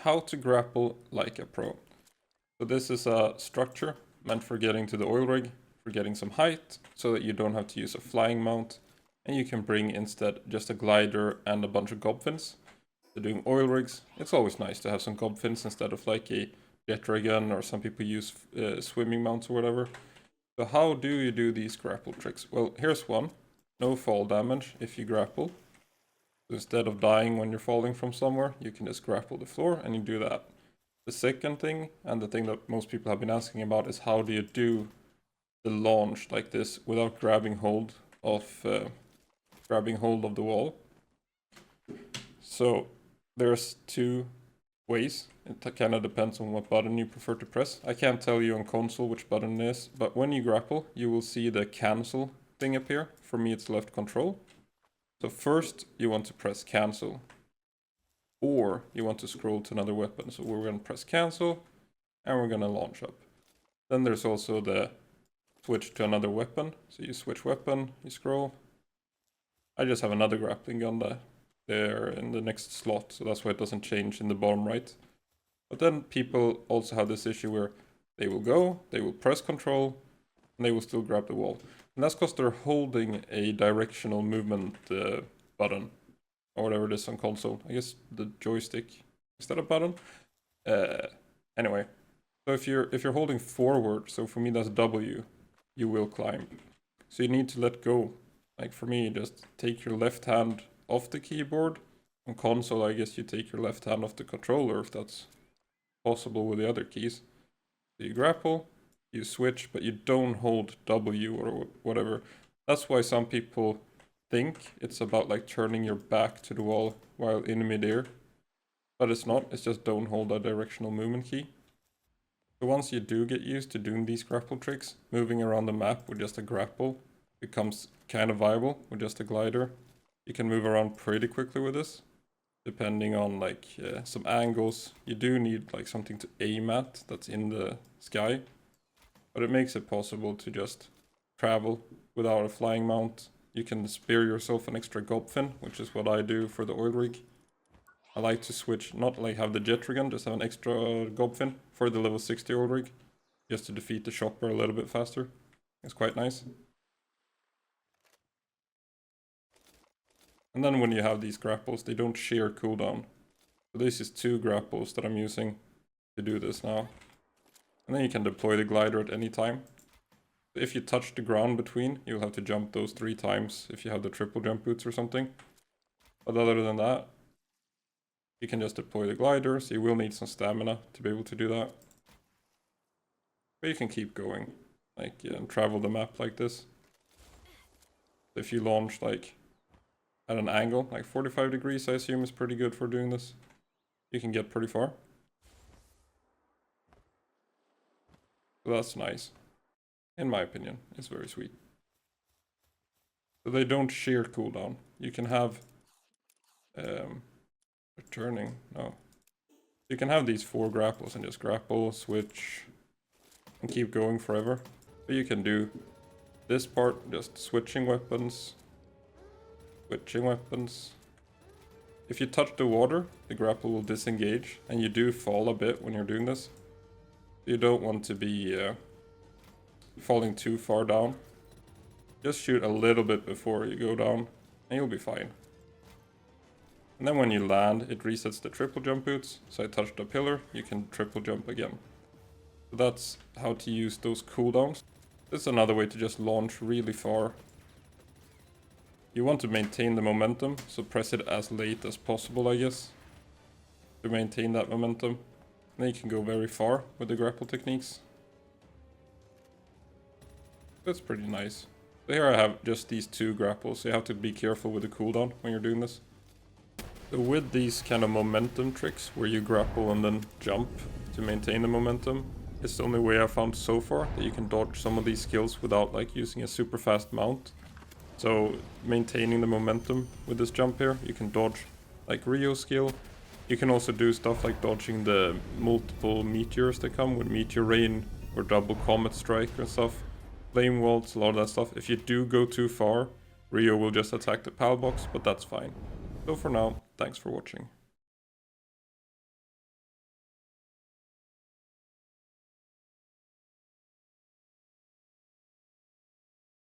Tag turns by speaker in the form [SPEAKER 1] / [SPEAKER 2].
[SPEAKER 1] how to grapple like a pro. So this is a structure meant for getting to the oil rig, for getting some height, so that you don't have to use a flying mount, and you can bring instead just a glider and a bunch of gobfins. So doing oil rigs, it's always nice to have some gobfins instead of like a jet dragon, or some people use swimming mounts or whatever. So how do you do these grapple tricks? Well, here's one. No fall damage if you grapple. So instead of dying when you're falling from somewhere, you can just grapple the floor and you do that. The second thing, and the thing that most people have been asking about, is how do you do the launch like this without grabbing hold of the wall. So there's two ways. It kind of depends on what button you prefer to press. I can't tell you on console which button it is, but when you grapple, you will see the cancel thing appear. For me, it's left control. So first, you want to press cancel, or you want to scroll to another weapon. So we're going to press cancel, and we're going to launch up. Then there's also the switch to another weapon. So you switch weapon, you scroll. I just have another grappling gun there in the next slot, so that's why it doesn't change in the bottom right. But then people also have this issue where they will press control, and they will still grab the wall. And that's because they're holding a directional movement button, or whatever it is on console. I guess the joystick is that a button? Anyway, so if you're holding forward, so for me that's W, you will climb. So you need to let go. Like for me, just take your left hand off the keyboard. On console, I guess you take your left hand off the controller if that's possible with the other keys. So you grapple, you switch, but you don't hold W or whatever. That's why some people think it's about like turning your back to the wall while in midair. But it's not, it's just don't hold a directional movement key. So once you do get used to doing these grapple tricks, moving around the map with just a grapple becomes kind of viable with just a glider. You can move around pretty quickly with this, depending on like some angles. You do need like something to aim at that's in the sky, but it makes it possible to just travel without a flying mount. You can spare yourself an extra gobfin, which is what I do for the oil rig. I like to switch, not like have the jet dragon, just have an extra gobfin for the level 60 oil rig, just to defeat the shopper a little bit faster. It's quite nice. And then when you have these grapples, they don't share cooldown. So this is 2 grapples that I'm using to do this now. And then you can deploy the glider at any time. If you touch the ground between, you'll have to jump those 3 times if you have the triple jump boots or something. But other than that, you can just deploy the glider, so you will need some stamina to be able to do that. But you can keep going, like, and travel the map like this. If you launch like at an angle, like 45 degrees, I assume is pretty good for doing this. You can get pretty far. So that's nice. In my opinion, it's very sweet. So they don't share cooldown. You can have returning, no. You can have these 4 grapples and just grapple, switch, and keep going forever. But you can do this part, just switching weapons. If you touch the water, the grapple will disengage, and you do fall a bit when you're doing this. You don't want to be falling too far down. Just shoot a little bit before you go down, and you'll be fine. And then when you land, it resets the triple jump boots, so I touched a pillar, you can triple jump again. So that's how to use those cooldowns. This is another way to just launch really far. You want to maintain the momentum, so press it as late as possible, I guess, to maintain that momentum. And then you can go very far with the grapple techniques. That's pretty nice. So here I have just these 2 grapples, so you have to be careful with the cooldown when you're doing this. So with these kind of momentum tricks, where you grapple and then jump to maintain the momentum, it's the only way I've found so far that you can dodge some of these skills without like using a super fast mount. So maintaining the momentum with this jump here, you can dodge like Rio's skill. You can also do stuff like dodging the multiple meteors that come with Meteor Rain or double Comet Strike and stuff. Flame Waltz, a lot of that stuff. If you do go too far, Rio will just attack the PAL box, but that's fine. So for now, thanks for watching.